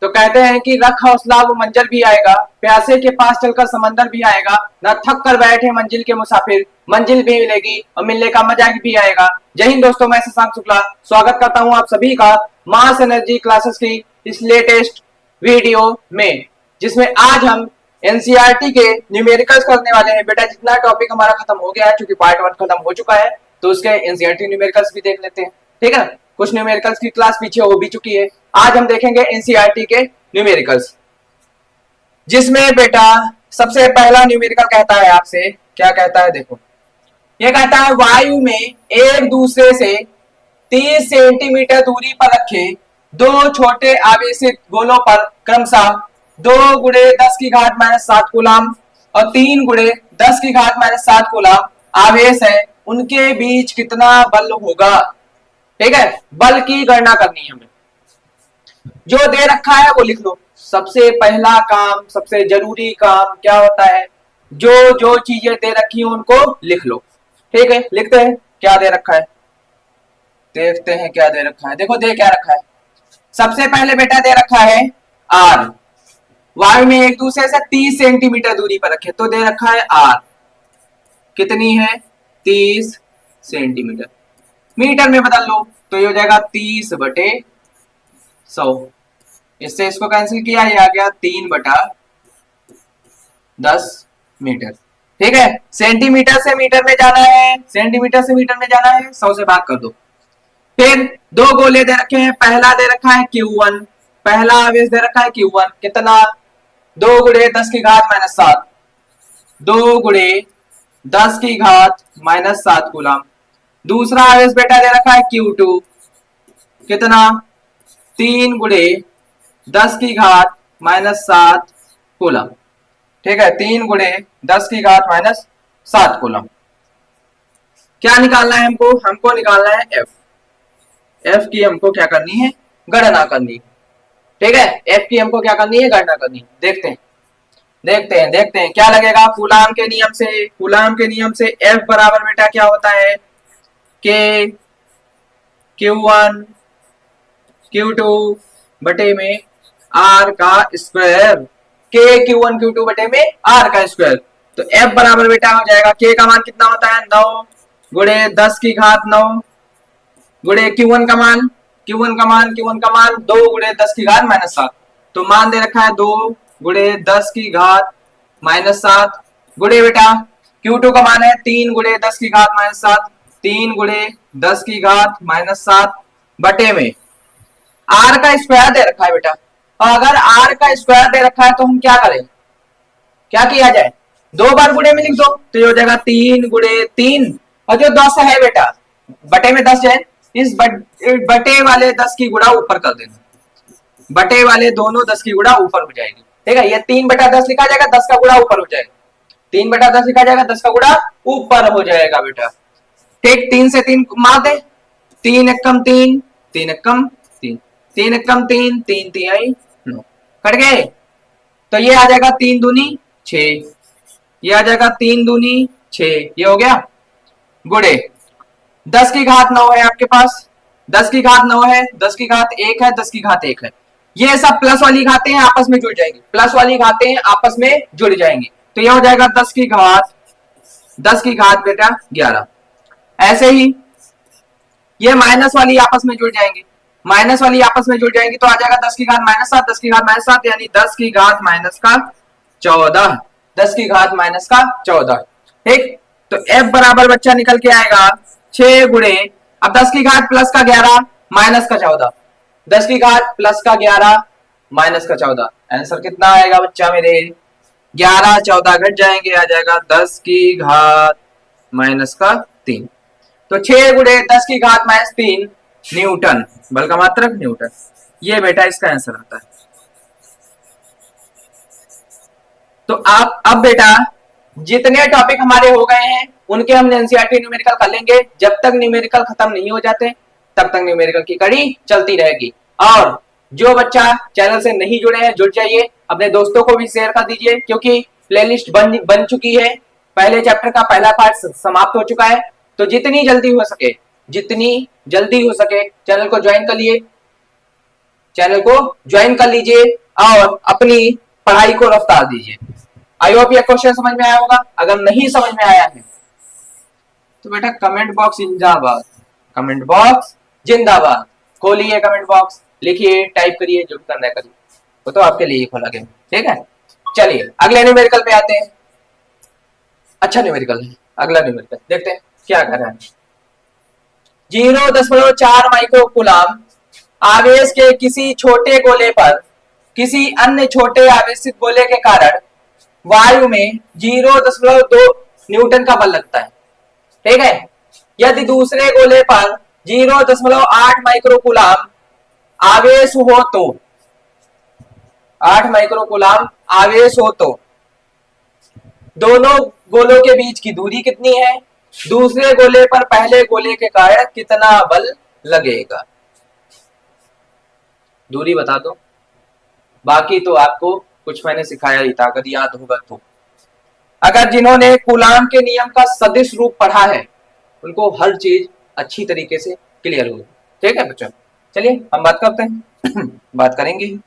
तो कहते हैं कि रख हौसला वो मंजिल भी आएगा, प्यासे के पास चलकर समंदर भी आएगा, न थक कर बैठे मंजिल के मुसाफिर, मंजिल भी मिलेगी और मिलने का मजा भी आएगा। जय हिंद दोस्तों, मैं शशांक शुक्ला स्वागत करता हूं आप सभी का मास एनर्जी क्लासेस की इस लेटेस्ट वीडियो में, जिसमें आज हम एनसीईआरटी के न्यूमेरिकल्स करने वाले हैं। बेटा जितना टॉपिक हमारा खत्म हो गया है, क्योंकि पार्ट 1 खत्म हो चुका है, तो उसके एनसीईआरटी न्यूमेरिकल्स भी देख लेते हैं। ठीक है, कुछ न्यूमेरिकल्स की क्लास पीछे हो भी चुकी है। आज हम देखेंगे एनसीईआरटी के न्यूमेरिकल्स, जिसमें बेटा सबसे पहला न्यूमेरिकल कहता है आपसे, क्या कहता है देखो, ये कहता है वायु में एक दूसरे से 30 सेंटीमीटर दूरी पर रखे दो छोटे आवेशित गोलों पर क्रमशः 2 गुणे 10 की घात -7 कूलम और 3 गुणे 10 की घात -7 कूलम आवेश है, उनके बीच कितना बल होगा। ठीक है, बल की गणना करनी है हमें। जो दे रखा है वो लिख लो। सबसे पहला काम, सबसे जरूरी काम क्या होता है, जो जो चीजें दे रखी हैं उनको लिख लो। ठीक है, लिखते हैं क्या दे रखा है, देखते हैं क्या दे रखा है। देखो दे क्या रखा है, सबसे पहले बेटा दे रखा है आर, वायु में एक दूसरे से 30 सेंटीमीटर दूरी पर रखे, तो दे रखा है आर कितनी है, 30 सेंटीमीटर। मीटर में बदल लो तो ये हो जाएगा 30/100। इससे इसको कैंसिल किया, ये आ गया 3/10 मीटर। ठीक है, सेंटीमीटर से मीटर में जाना है, सेंटीमीटर से मीटर में जाना है, 100 से भाग कर दो। फिर दो गोले दे रखे हैं, पहला दे रखा है Q1, पहला आवेश दे रखा है Q1 कितना, 2 गुणे 10 की घात -7, 2 गुणे 10 की घात -7 कूलम। दूसरा आवेश बेटा दे रखा है Q2 कितना, 3 गुणे 10 की घात -7 कूलम। ठीक है, 3 गुणे 10 की घात -7 कूलम। क्या निकालना है हमको, हमको निकालना है एफ। एफ की हमको क्या करनी है, गणना करनी। ठीक है, एफ की हमको क्या करनी है, गणना करनी। देखते हैं देखते हैं क्या लगेगा। कूलाम के नियम से, कूलाम के नियम से एफ बराबर बेटा क्या होता है, के Q1 Q2 बटे में आर का स्क्वायर, के Q1 Q2 बटे में आर का स्क्वायर। तो F बराबर बेटा हो जाएगा, के का मान कितना होता है, 9 गुणे 10 की घात 9 गुणे Q1 का मान, Q1 का मान 2 गुणे 10 की घात -7। तो मान दे रखा है 2 गुणे 10 की घात -7 गुणे बेटा Q2 का मान है 3 गुणे 10 की घात -7, 3 गुणे 10 की घात -7 बटे में आर का स्क्वायर दे रखा है बेटा। और अगर आर का स्क्वायर दे रखा है तो हम क्या करें, क्या किया जाए, 2 बार गुणे में लिख दो तो ये हो जाएगा 3 गुणे 3, और जो 10 है बेटा बटे में 10 है, इस बटे वाले 10 की गुणा ऊपर कर देना, बटे वाले दोनों 10 की गुणा ऊपर हो जाएगी। ठीक है, ये 3/10 लिखा जाएगा, 10 का गुणा ऊपर हो जाएगा, 3/10 लिखा जाएगा, 10 का गुणा ऊपर हो जाएगा बेटा। ठीक, 3 से 3 मार दे, 3 एकम 3, 3 एकम 3, 3 एकम 3, 3 तिहाई 9, कट गए। तो ये आ जाएगा 3 दूनी 6, ये आ जाएगा 3 दूनी 6, ये हो गया। गुणे 10 की घात 9 है आपके पास, 10 की घात 9 है, 10 की घात 1 है, 10 की घात 1 है, ये सब प्लस वाली घातें आपस में जुड़ जाएंगी, प्लस वाली घातें आपस में जुड़ जाएंगी। तो ये हो जाएगा 10 की घात बेटा 11। ऐसे ही ये माइनस वाली आपस में जुड़ जाएंगी, माइनस वाली आपस में जुड़ जाएंगी, तो आ जाएगा 10 की घात -7, 10 की घात -7 यानी 10 की घात -14, 10 की घात -14। ठीक, तो F बराबर बच्चा निकल के आएगा 6 गुणे, अब 10 की घात प्लस का 11 माइनस का 14, 10 की घात प्लस का 11 माइनस का 14, आंसर कितना आएगा बच्चा मेरे, 11 14 घट जाएंगे, आ जाएगा 10 की घात -3। तो 6 गुणे 10 की घात -3 न्यूटन, बल का मात्रक न्यूटन। ये बेटा इसका आंसर आता है। तो आप अब बेटा जितने टॉपिक हमारे हो गए हैं उनके हम एनसीईआरटी न्यूमेरिकल कर लेंगे। जब तक न्यूमेरिकल खत्म नहीं हो जाते तब तक न्यूमेरिकल की कड़ी चलती रहेगी। और जो बच्चा चैनल से नहीं जुड़े हैं जुड़ जाइए, अपने दोस्तों को भी शेयर कर दीजिए, क्योंकि प्लेलिस्ट बन चुकी है, पहले चैप्टर का पहला पार्ट समाप्त हो चुका है। तो जितनी जल्दी हो सके चैनल को ज्वाइन कर लिए, चैनल को ज्वाइन कर लीजिए और अपनी पढ़ाई को रफ्तार दीजिए। आई होप ये क्वेश्चन समझ में आया होगा। अगर नहीं समझ में आया है तो बेटा कमेंट बॉक्स जिंदाबाद, कमेंट बॉक्स जिंदाबाद, खोलिए कमेंट बॉक्स, लिखिए, टाइप करिए, जो भी करना है करिए, वो तो आपके लिए ही खोला गया। ठीक है, चलिए अगले न्यूमेरिकल पे आते हैं। अच्छा न्यूमेरिकल है अगला न्यूमेरिकल, देखते हैं क्या कर रहा है। 0.4 माइक्रोकूलम आवेश के किसी छोटे गोले पर किसी अन्य छोटे आवेशित गोले के कारण वायु में 0.2 न्यूटन का बल लगता है। ठीक है, यदि दूसरे गोले पर 0.8 माइक्रोकूलम आवेश हो तो 8 माइक्रोकूलम आवेश हो तो दोनों गोलों के बीच की दूरी कितनी है, दूसरे गोले पर पहले गोले के कारण कितना बल लगेगा। दूरी बता दो, बाकी तो आपको कुछ मैंने सिखाया ही था, अगर याद होगा तो। अगर जिन्होंने कूलाम के नियम का सदिश रूप पढ़ा है उनको हर चीज अच्छी तरीके से क्लियर होगी। ठीक है बच्चों, चलिए हम बात करते हैं बात करेंगे,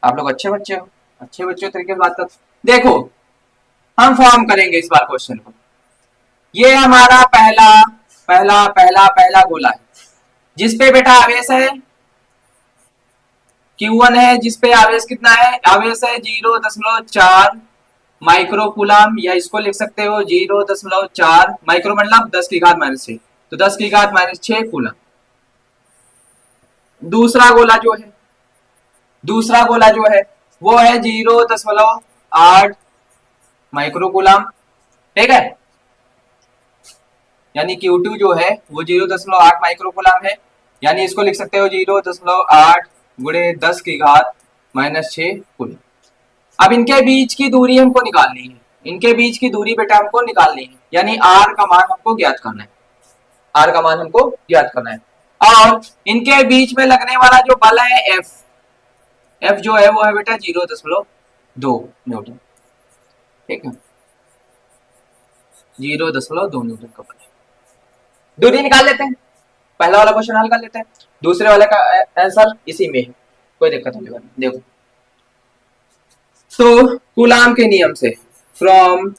आप लोग अच्छे बच्चे हो, अच्छे बच्चों तरीके से बात करते। देखो हम फॉर्म करेंगे इस बार क्वेश्चन को। ये हमारा पहला पहला पहला पहला गोला है जिसपे बेटा आवेश है Q1 है, जिसपे आवेश कितना है, आवेश है 0.4 माइक्रोकूलम, या इसको लिख सकते हो 0.4 माइक्रो मतलब 10 की घात -6, तो 10 की घात -6 कूलम। दूसरा गोला जो है, दूसरा गोला जो है वो है 0.8 माइक्रोकूलम। ठीक है, यानी Q2 जो है वो 0.8 माइक्रोकूलम है, यानी इसको लिख सकते हो 0.8 गुणे 10 की घात -6 कूलम। अब इनके बीच की दूरी हमको निकालनी है, इनके बीच की दूरी बेटा हमको निकालनी है, यानी R का मान हमको ज्ञात करना है, R का मान हमको ज्ञात करना है। और इनके बीच में लगने वाला जो बल है F, F जो है वो है बेटा 0.2 न्यूटन। ठीक है, 0.2 न्यूटन का बल है। दूरी निकाल लेते हैं, पहला वाला क्वेश्चन हल कर लेते हैं, दूसरे वाले का आंसर इसी में है, कोई दिक्कत नहीं। देखो तो कूलाम के नियम से, from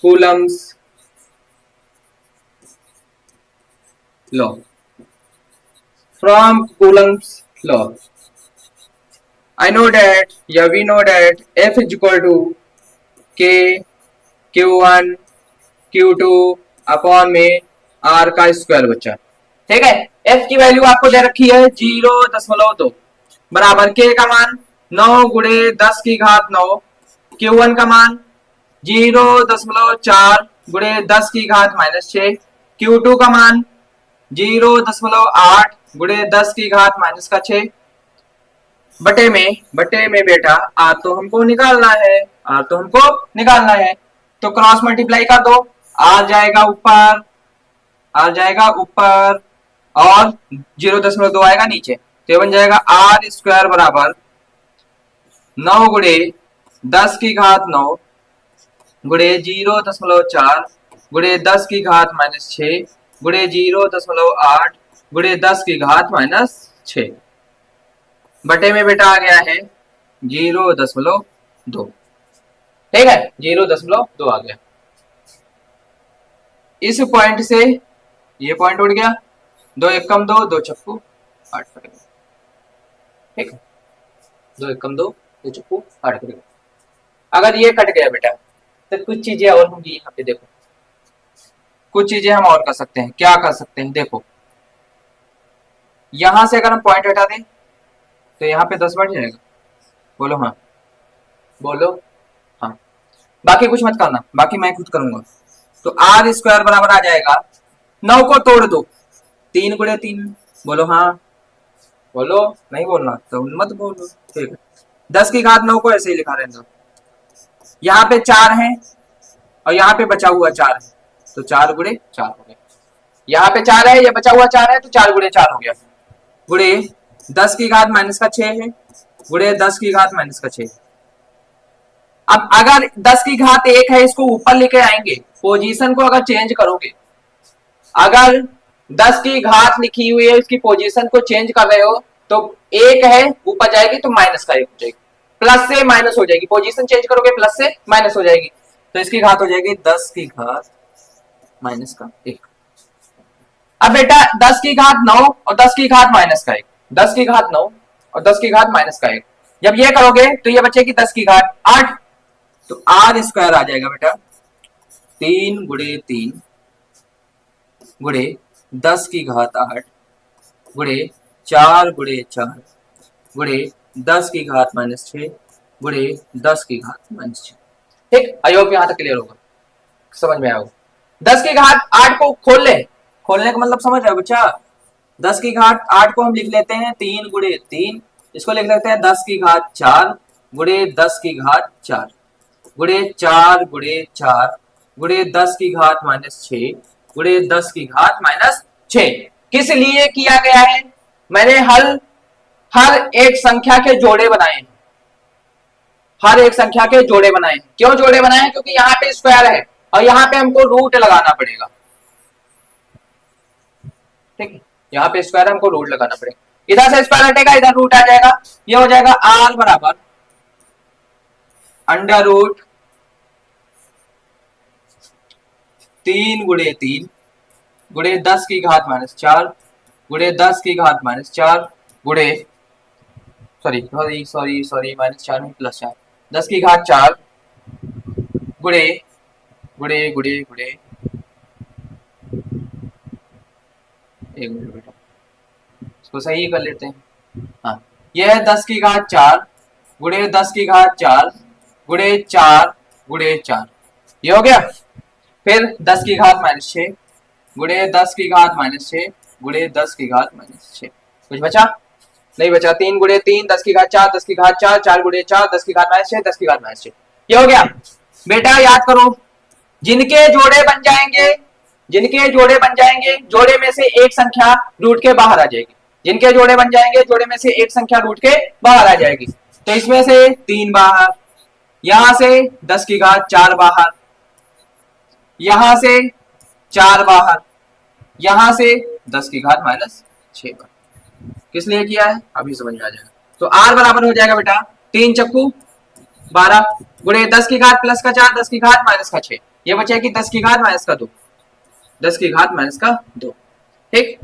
Coulomb's law, from Coulomb's law I know that, yeah we know that F is equal to K Q1 Q2 upon में R का स्क्वायर बच्चा। ठीक है, F की वैल्यू आपको दे रखी है 0.2 बराबर K का मान 9 गुणे 10 की घात 9, Q1 का मान 0.4 गुणे 10 की घात -6, Q2 का मान 0.8 गुणे 10 की घात -6 बटे में बेटा R तो हमको निकालना है, R तो हमको निकालना है, तो क्रॉस मल्टीप्लाई कर दो, R जाएगा ऊपर, R जाएगा ऊपर और 0.2 आएगा नीचे, तो बन जाएगा R स्क्वायर बराबर 9 गुणे 10 की घात 9 गुणे 0.4 गुणे 10 की घात -6 गुणे 0.8 गुणे 10 की घात -6 बटे में बेटा आ गया है 0.2। ठीक है, 0.2 आ गया। इस पॉइंट से ये पॉइंट उड़ गया, 2 एकम 2 2 चक्कू 8 कट गया। ठीक है, 2 एकम 2 2 चक्कू 8 कट गया। अगर ये कट गया बेटा तो कुछ चीजें और होंगी यहाँ पे। देखो कुछ चीजें हम और कर सकते हैं, क्या कर सकते हैं, देखो यहां से अगर हम पॉइंट हटा दें तो यहाँ पे 10 बढ़ जाएगा, बोलो हाँ, बोलो हाँ, बाकी कुछ मत करना, बाकी मैं खुद करूंगा। तो R स्क्वायर बराबर आ जाएगा, 9 को तोड़ दो, 3 गुणे 3, बोलो हाँ, बोलो नहीं बोलना तो मत बोलो। ठीक है, 10 की घात 9 को ऐसे ही लिखा रहने दो, यहाँ पे 4 है और यहाँ पे बचा हुआ 4 है, तो 4 गुणे 4 हो गया, यहाँ पे 4 है, ये बचा हुआ 4 है, तो 4 गुणे 4 हो गया, गुणे 10 की घात -6 है, गुणे 10 की घात -6। अब अगर 10 की घात 1 है, इसको ऊपर लेके आएंगे, पोजीशन को अगर चेंज करोगे, अगर 10 की घात लिखी हुई है इसकी पोजीशन को चेंज कर रहे हो तो एक है ऊपर जाएगी तो माइनस का एक हो जाएगी, प्लस से माइनस हो जाएगी, पोजीशन चेंज करोगे प्लस से माइनस हो जाएगी, तो इसकी घात हो जाएगी 10 की घात माइनस का एक। अब बेटा 10 की घात 9 और 10 की घात माइनस का एक, 10 की घात 9 और 10 की घात माइनस का एक, जब ये करोगे तो ये बचेगी 10 की घात 8, तो आर स्क्वायर आ जाएगा बेटा 3 गुणे 3 गुणे 10 की घात 8 गुणे 4 गुणे 4 गुणे 10 की घात माइनस 6 गुणे 10 की घात माइनस 6। ठीक, आई होप यहां तक क्लियर होगा, समझ में आएगा। 10 की घात 8 को खोल ले, खोलने का मतलब समझ रहे हो बच्चा, 10 की घात 8 को हम लिख लेते हैं 3 गुणे 3, इसको लिख लेते हैं 10 की घात 4 गुणे 10 की घात 4 गुणे 4 गुणे 4 गुणे 10 की घात माइनस 6 गुणे 10 की घात माइनस 6। किस लिए किया गया है, मैंने हर एक संख्या के जोड़े बनाए हैं, हर एक संख्या के जोड़े बनाए हैं। क्यों जोड़े बनाए हैं, क्योंकि यहाँ पे स्क्वायर है और यहाँ पे हमको रूट लगाना पड़ेगा। ठीक है, यहाँ पे स्क्वायर हमको रूट लगाना पड़ेगा, इधर से स्क्वायर हटेगा इधर रूट आ जाएगा, ये हो जाएगा आर बराबर अंडर रूट 3 गुणे 3 गुणे 10 की घात माइनस 4 गुणे 10 की घात माइनस 4 गुणे sorry sorry sorry sorry minus 4 नहीं प्लस 4, 10 की घात 4 गुणे गुणे गुणे गुणे एक मिनट बेटा इसको सही कर लेते हैं। हाँ, यह है 10 की घात 4 गुणे 10 की घात 4 गुणे 4 गुणे 4, ये हो गया। फिर 10 की घात माइनस 6 गुणे 10 की घात माइनस 6 गुणे 10 की घात माइनस 6, कुछ बचा नहीं बचा, 3 गुणे 3 10 की घात 4 10 की घात 4 4 गुणे 4 10 की घात माइनस 6 10 की घात माइनस 6, ये हो गया। बेटा याद करो, जिनके जोड़े बन जाएंगे, जिनके जोड़े बन जाएंगे, जोड़े में से एक संख्या रूट के बाहर आ जाएगी, जिनके जोड़े बन जाएंगे जोड़े में से एक संख्या रूट के बाहर आ जाएगी, तो इसमें से 3 बाहर, यहां से 10 की घात 4 बाहर, यहां से 4 बाहर, यहां से 10 की घात माइनस 6 बाहर। किस लिए किया है अभी समझ में आ जाएगा। तो आर बराबर हो जाएगा बेटा 3 चक्कू 12 गुणे 10 की घात प्लस का 4 10 की घात माइनस का 6, ये बचेगी 10 की घात माइनस का 2, 10 की घात माइनस का 2। ठीक,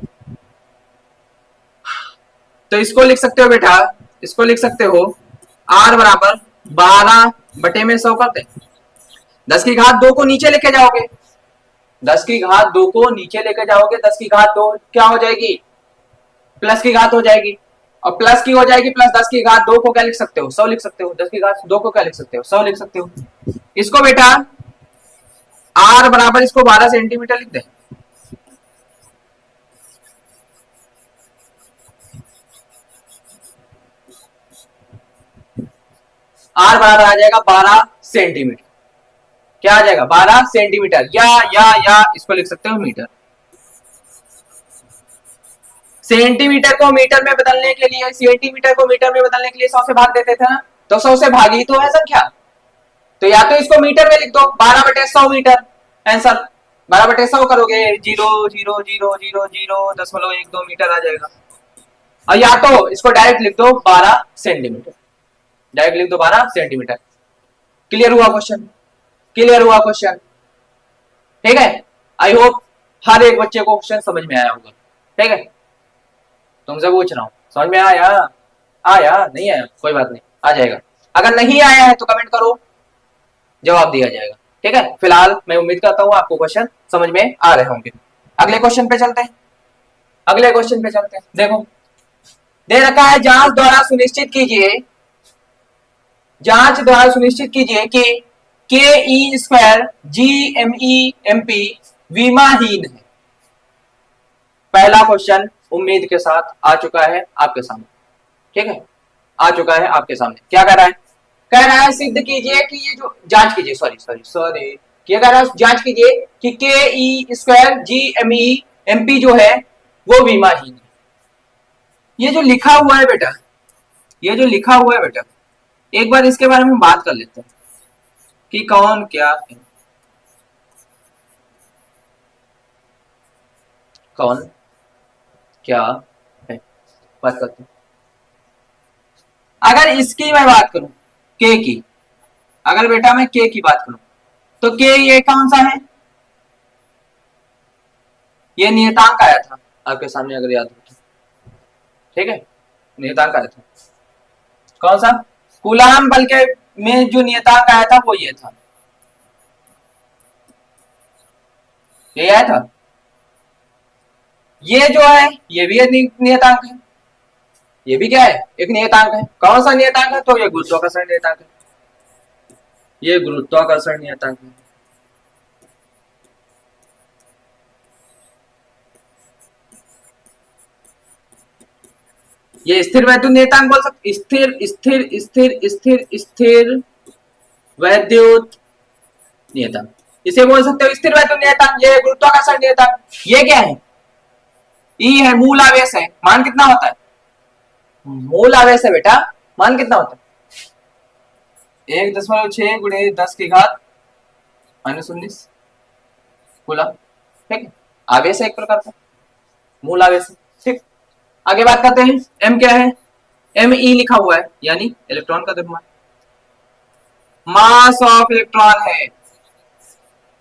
तो इसको लिख सकते हो बेटा, इसको लिख सकते हो आर बराबर 12 बटे में 100 करते, 10 की घात 2 को नीचे लेके जाओगे, 10 की घात 2 को नीचे लेके जाओगे, 10 की घात 2 क्या हो जाएगी, प्लस की घात हो जाएगी, और प्लस की हो जाएगी प्लस 10 की घात 2 को क्या लिख सकते हो 100 लिख सकते हो, 10 की घात 2 को क्या लिख सकते हो 100 लिख सकते हो। इसको बेटा आर बराबर इसको 12 सेंटीमीटर लिख दे, आर बराबर आ जाएगा 12 सेंटीमीटर, क्या आ जाएगा 12 सेंटीमीटर, या इसको लिख सकते हो मीटर। सेंटीमीटर को मीटर में बदलने के लिए, सेंटीमीटर को मीटर में बदलने के लिए 100 से भाग देते थे ना, तो 100 से भागी तो है संख्या, तो या तो इसको मीटर में लिख दो 12 बटे 100 मीटर, आंसर 12 बटे 100 करोगे 0.0000.12 मीटर आ जाएगा, और या तो इसको डायरेक्ट लिख दो 12 सेंटीमीटर, डायरेक्ट लिख दो 12 सेंटीमीटर। क्लियर हुआ क्वेश्चन, क्लियर हुआ क्वेश्चन, ठीक है। आई होप हर एक बच्चे को क्वेश्चन समझ में आया होगा, ठीक है। तुमसे पूछ रहा हूँ समझ में आया, आया नहीं आया कोई बात नहीं, आ जाएगा, अगर नहीं आया है तो कमेंट करो, जवाब दिया जाएगा, ठीक है। फिलहाल मैं उम्मीद करता हूँ आपको क्वेश्चन समझ में आ रहे होंगे। अगले क्वेश्चन पे चलते हैं, अगले क्वेश्चन पे चलते हैं। देखो दे रखा है, जांच द्वारा सुनिश्चित कीजिए, जांच द्वारा सुनिश्चित कीजिए कि K E square G M E M P विमाहीन है। पहला क्वेश्चन उम्मीद के साथ आ चुका है आपके सामने, ठीक है, आ चुका है आपके सामने। क्या कह रहा है, कह रहा है सिद्ध कीजिए कि ये जो जांच कीजिए, सॉरी सॉरी सॉरी क्या कह रहा है, जांच कीजिए कि K E square G M E M P जो है वो विमाहीन है। ये जो लिखा हुआ है बेटा, ये जो लिखा हुआ है बेटा, एक बार इसके बारे में बात कर लेते हैं कि कौन क्या है, कौन क्या है, बात करते हैं। अगर इसकी मैं बात करूं के की, अगर बेटा मैं के की बात करूं तो के ये कौन सा है, ये नियतांक आया था आपके सामने अगर याद हो तो, ठीक है, नियतांक आया था कौन सा, कूलाम बल के में जो नियतांक आया था वो ये था, ये आया था, ये जो है ये भी नियतांक है, ये भी क्या है एक नियतांक है, कौन सा नियतांक है, तो ये गुरुत्वाकर्षण नियतांक है, ये गुरुत्वाकर्षण नियतांक है। ये स्थिर वैद्युत नियतांक बोल सकते, स्थिर स्थिर स्थिर स्थिर स्थिर वैद्युत नियतांक, इसे बोल सकते हो स्थिर वैद्युत नियतांक। ये गुरुत्वाकर्षण नियतांक, ये क्या है, ई है, मूल आवेश है, मान कितना होता है, मूल आवेश है बेटा, मान कितना होता है 1.6 गुणे 10 की घात -19 कूलम, ठीक है, आवेश है एक प्रकार का, मूल आवेश है, ठीक। आगे बात करते हैं, एम क्या है, एम ई लिखा हुआ है यानी इलेक्ट्रॉन का द्रव्यमान, मास ऑफ इलेक्ट्रॉन है,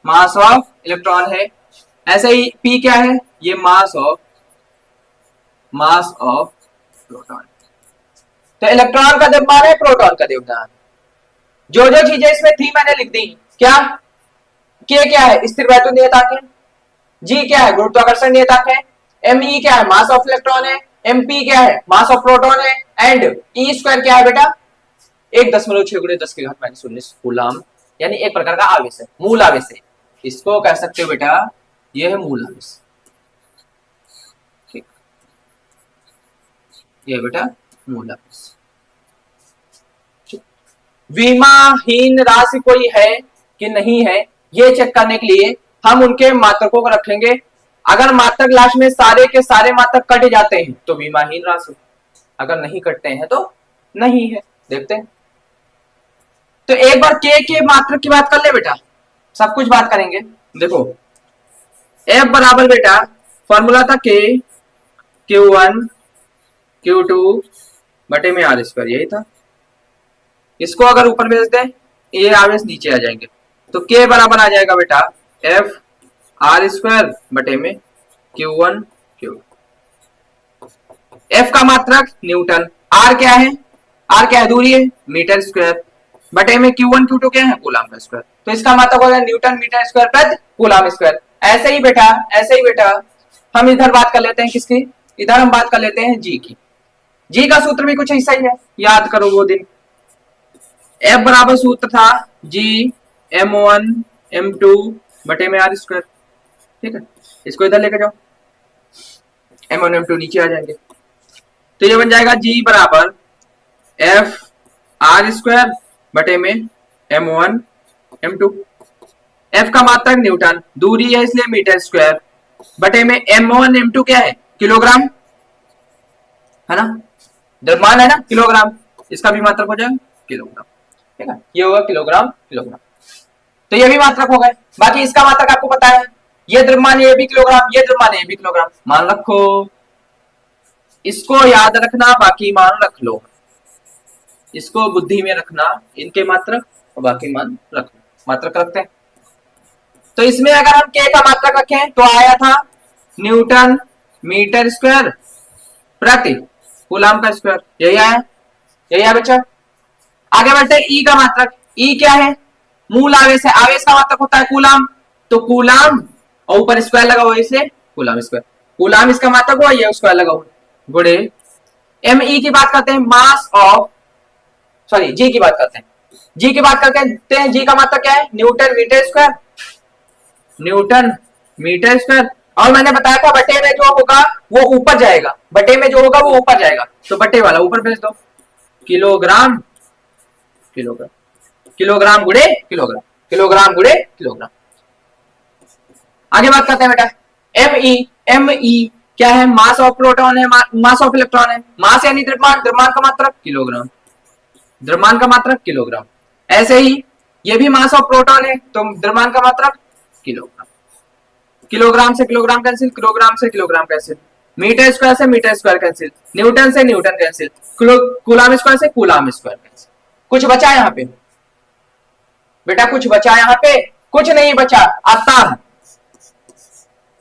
मास ऑफ इलेक्ट्रॉन है। ऐसे ही पी क्या है, ये मास ऑफ प्रोटॉन, तो इलेक्ट्रॉन का द्रव्यमान है, प्रोटॉन का द्रव्यमान, जो जो चीजें इसमें थी मैंने लिख दी। क्या के क्या है, स्थिर वैद्युत नियतांक है, जी क्या है, गुरुत्वाकर्षण नियतांक है, एम ई क्या है, मास ऑफ इलेक्ट्रॉन है, एम पी क्या है, मास ऑफ प्रोटॉन है, एंड ई स्क्वायर क्या है बेटा, 1.6 गुणे 10 की घात -19 कूलम, यानी एक प्रकार का आवेश है, मूल आवेश है, इसको कह सकते हो बेटा यह है मूल आवेश, ठीक, ये बेटा मूल आवेश। विमाहीन राशि कोई है कि नहीं है, ये चेक करने के लिए हम उनके मात्रकों को रखेंगे, अगर मात्रक लास्ट में सारे के सारे मात्रक कट जाते हैं तो विमाहीन राशि, अगर नहीं कटते हैं तो नहीं है, देखते हैं। तो एक बार के मात्रक की बात कर ले बेटा, सब कुछ बात करेंगे। देखो F बराबर बेटा फॉर्मूला था के Q1 Q2 बटे में R स्क्वायर, यही था, इसको अगर ऊपर भेज दें ये आवेश नीचे आ जाएंगे, तो के बराबर आ जाएगा बेटा F R स्क्वायर बटे में Q1 Q2, F का मात्रक न्यूटन, R क्या है, R क्या है, दूरी है, मीटर स्क्वायर, बटे में Q1 Q2 क्या है, कूलम का स्क्वायर, तो इसका मात्रक होगा न्यूटन मीटर स्क्वायर प्रति कूलम स्क्वायर। ऐसे ही बेटा हम इधर बात कर लेते हैं किसकी, इधर हम बात कर लेते हैं जी की, जी का सूत्र भी कुछ ऐसा ही है, याद करो वो दिन, F बराबर सूत्र था जी M1 M2 बटे में R स्क्वायर, ठीक है, इसको इधर लेके जाओ, M1 M2 नीचे आ जाएंगे, तो ये बन जाएगा जी बराबर F R स्क्वायर बटे में M1 M2, F का मात्रक न्यूटन, दूरी है इसलिए मीटर स्क्वायर, बटे में M1 M2 क्या है, किलोग्राम है ना, द्रव्यमान है ना किलोग्राम, इसका भी मात्रक हो जाएगा किलोग्राम, ठीक है, ये होगा किलोग्राम किलोग्राम, तो ये भी मात्रक हो गए। बाकी इसका मात्रक आपको पता है, ये द्रव्यमान ये भी किलोग्राम, ये द्रव्यमान ये भी किलोग्राम, मान रखो, इसको याद रखना, बाकी मान रख लो, इसको बुद्धि में रखना, इनके मात्रक और बाकी मान रख लो, मात्रक रखते हैं। तो इसमें अगर हम के का मात्रक रखें तो आया था न्यूटन मीटर स्क्वायर प्रति कूलम का स्क्वायर, यही आया, यही है बच्चा। आगे बढ़ते हैं, ई का मात्रक, ई क्या है, मूल आवेश है, आवेश का मात्रक होता है कूलम, तो कूलम और ऊपर स्क्वायर लगा हुआ है इसलिए कूलम स्क्वायर, कूलम इसका मात्रक हुआ, ये स्क्वायर लगा हुआ गुणे एम ई की बात करते हैं, मास ऑफ, सॉरी जी की बात करते हैं, जी की बात करते हैं, जी का मात्रक क्या है, newton metre square, newton metre square, और मैंने बताया था बटे में जो होगा वो ऊपर जाएगा, बटे में जो होगा वो ऊपर जाएगा, तो बटे वाला ऊपर भेज दो, किलोग्राम किलोग्राम किलोग्राम गुणे किलोग्राम, किलोग्राम गुणे किलोग्राम। आगे बात करते हैं बेटा एम ई क्या है, मास ऑफ प्रोटॉन है, मास ऑफ इलेक्ट्रॉन है, मास यानी द्रव्यमान, द्रव्यमान का मात्रक किलोग्राम, द्रव्यमान का मात्रक किलोग्राम। ऐसे ही ये भी मास ऑफ प्रोटॉन है तो द्रव्यमान का मात्रक किलोग्राम, किलोग्राम से किलोग्राम कैंसिल, किलोग्राम से किलोग्राम कैंसिल, मीटर स्क्वायर से मीटर स्क्वायर कैंसिल, न्यूटन से न्यूटन कैंसिल, कूलाम स्क्वायर से कूलाम स्क्वायर कैंसिल। कुछ बचा यहाँ पे बेटा, कुछ बचा यहाँ पे? कुछ नहीं बचा। अतः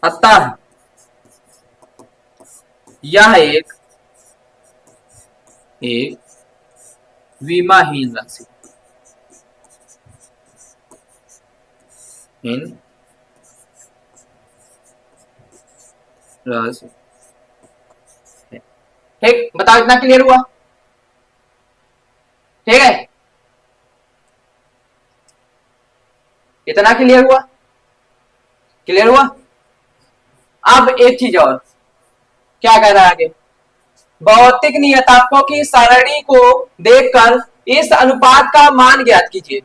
अतः यह एक विमाहीन राशि, हीन राशि। ठीक, बताओ इतना क्लियर हुआ? ठीक है, इतना क्लियर हुआ? क्लियर हुआ? अब एक चीज और, क्या कह रहा है आगे? भौतिक नियतांकों की सारणी को देखकर इस अनुपात का मान ज्ञात कीजिए।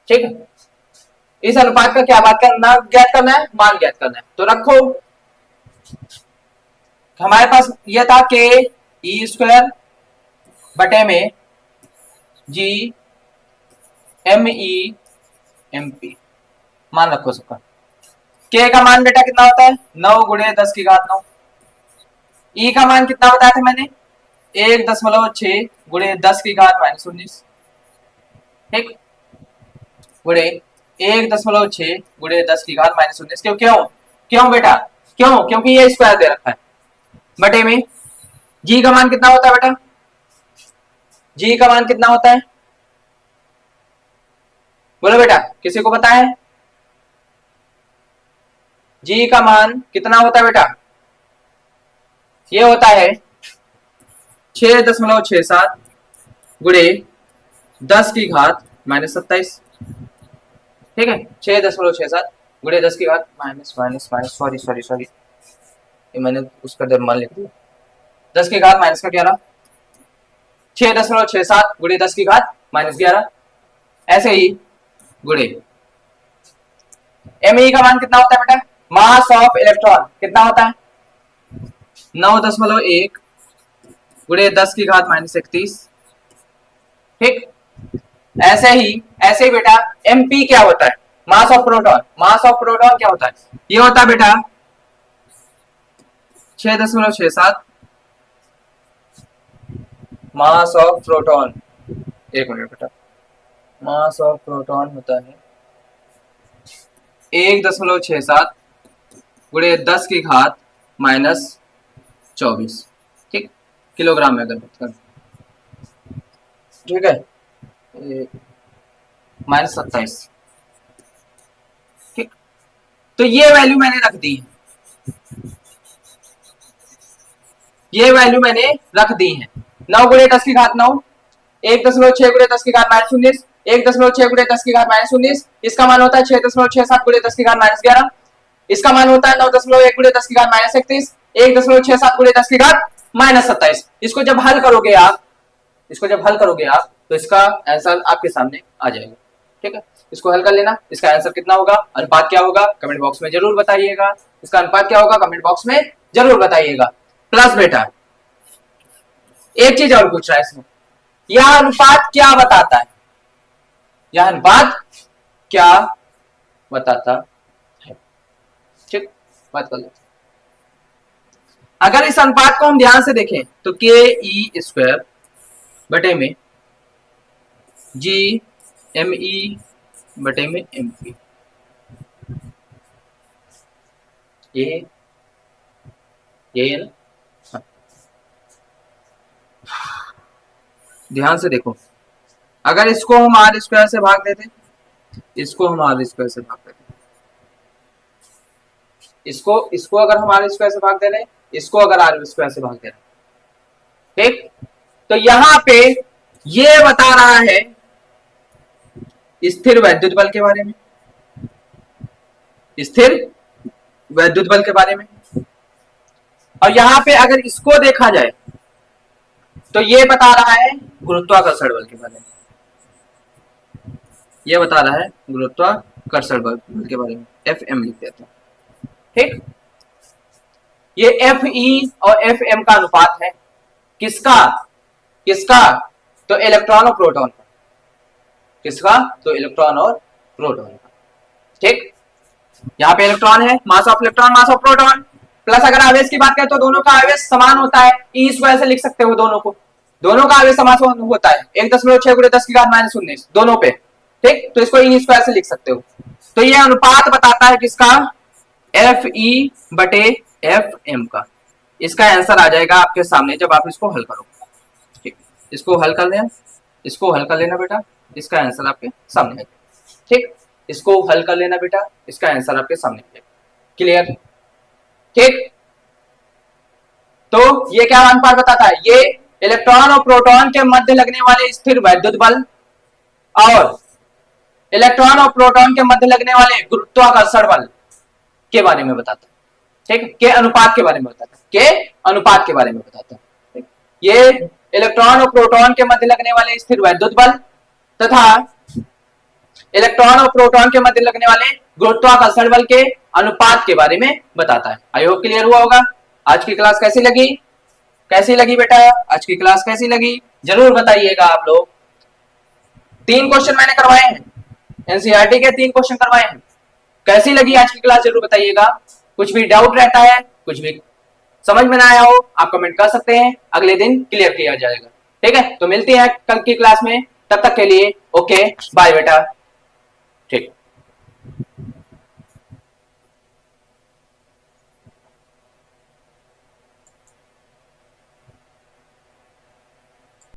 ठीक है, इस अनुपात का क्या बात करना, ज्ञात करना है, मान ज्ञात करना है। तो रखो, हमारे पास यह था के ई स्क्वायर बटे में G M E M P, मान रखो सबका। के का मान बेटा कितना होता है? 9 गुणे 10 की घात 9। ई का मान कितना बताया था मैंने? 1.6 गुणे 10 की घात -19। ठीक, गुणे 1.6 गुणे 10 की घात -19। क्यों क्यों क्यों बेटा? क्यों? क्योंकि ये स्क्वायर दे रखा है बटे में जी का मान कितना होता है बेटा? जी का मान कितना होता है? बोलो बेटा, किसी को पता है? जी का मान कितना होता है बेटा? ये होता है 6.67 गुणे 10 की घात -27। ठीक है, 6.67 गुणे 10 की घात सॉरी ये मैंने उसका मान लिख दिया। 10 की घात माइनस का 11, 6.67 गुणे 10 की घात -11। ऐसे ही गुणे एमई का मान कितना होता है बेटा? मास ऑफ इलेक्ट्रॉन कितना होता है? 9.1 गुणे 10 की घात -31। ठीक, ऐसे ही बेटा एमपी क्या होता है? Mass of proton. Mass of proton क्या होता है? ये होता है बेटा 6.67 मास ऑफ प्रोटॉन। एक मिनट बेटा, मास ऑफ प्रोटॉन होता है 1.67 गुणे 10 की घात -24। ठीक, किलोग्राम में अगर बात करें, ठीक है, -27। ठीक, तो ये वैल्यू मैंने रख दी है, ये वैल्यू मैंने रख दी है। 9 गुणे 10 की घात 9, 1.6 गुणे 10 की घात -19, 1.6 गुणे 10 की घात -19। इसका मान होता है 6.67 गुणे 10 की घात -11। इसका मान होता है 9.1 गुणे 10 की घात -31, 1.67 गुणे 10 की घात -27। इसको जब हल करोगे आप, तो इसका आंसर आपके सामने आ जाएगा। ठीक है, इसको हल कर लेना। इसका आंसर कितना होगा, अनुपात क्या होगा, कमेंट बॉक्स में जरूर बताइएगा। इसका अनुपात क्या होगा, कमेंट बॉक्स में जरूर बताइएगा। प्लस बेटा एक चीज और पूछ रहा है इसमें, यह अनुपात क्या बताता है? यह अनुपात क्या बताता है? ठीक, बात कर लो। अगर इस अनुपात को हम ध्यान से देखें तो के ई स्क्वायर बटे में जी एम ई बटे में एम पी, ये है ना? हाँ। ध्यान से देखो, अगर इसको हम आर स्क्वायर से भाग देते, इसको हम आर स्क्वायर से भाग देते, इसको अगर हम आर स्क्वायर से भाग दे रहे, इसको अगर आर स्क्वायर से भाग दे रहे, ठीक, तो यहां पे ये बता रहा है स्थिर वैद्युत बल के बारे में, स्थिर वैद्युत बल के बारे में। और यहां पे अगर इसको देखा जाए तो ये बता रहा है गुरुत्वाकर्षण बल के बारे में, ये बता रहा है गुरुत्वाकर्षण बल के बारे में, एफ एम लिख देते हैं। ठीक, ये एफ ई और एफ एम का अनुपात है, किसका? तो इलेक्ट्रॉन और प्रोटॉन का। किसका? तो इलेक्ट्रॉन और प्रोटॉन का। ठीक, यहाँ पे इलेक्ट्रॉन है, mass of electron mass of proton, plus अगर आवेश की बात करें तो दोनों का आवेश समान होता है, ई स्क्वायर से लिख सकते हो दोनों को, दोनों का आवेश समान होता है 1.6 × 10⁻⁻⁻⁰ दोनों पे, ठीक, तो इसको ई स्क्वायर से लिख सकते हो। तो ये अनुपात बताता है किसका, एफ ई बटे एफ एम का। इसका आंसर आ जाएगा आपके सामने जब आप इसको हल करोगे, ठीक, इसको हल कर लेना, इसको हल कर लेना बेटा, इसका आंसर आपके सामने है, ठीक, इसको हल कर लेना बेटा, इसका आंसर आपके सामने है, क्लियर, ठीक। तो ये क्या अनुपात बताता है, ये इलेक्ट्रॉन और प्रोटॉन के मध्य लगने वाले स्थिर वैद्युत बल और इलेक्ट्रॉन और प्रोटॉन के मध्य लगने वाले गुरुत्वाकर्षण बल के बारे में बताता है, ठीक, के अनुपात के बारे में बताता है, के अनुपात के बारे में बताता है, ठीक? ये इलेक्ट्रॉन और प्रोटॉन के मध्य लगने वाले स्थिर वैद्युत बल तथा इलेक्ट्रॉन और प्रोटॉन के मध्य लगने वाले गुरुत्वाकर्षण बल के अनुपात के बारे में बताता है। आई होप क्लियर हुआ होगा। आज की क्लास कैसी लगी, कैसी लगी बेटा, आज की क्लास कैसी लगी जरूर बताइएगा आप लोग। 3 क्वेश्चन मैंने करवाए हैं, एनसीईआरटी के 3 क्वेश्चन करवाए हैं, कैसी लगी आज की क्लास जरूर बताइएगा। कुछ भी डाउट रहता है, कुछ भी समझ में ना आया हो, आप कमेंट कर सकते हैं, अगले दिन क्लियर किया जाएगा, ठीक है। तो मिलते हैं कल की क्लास में, तब तक के लिए ओके बाय बेटा, ठीक।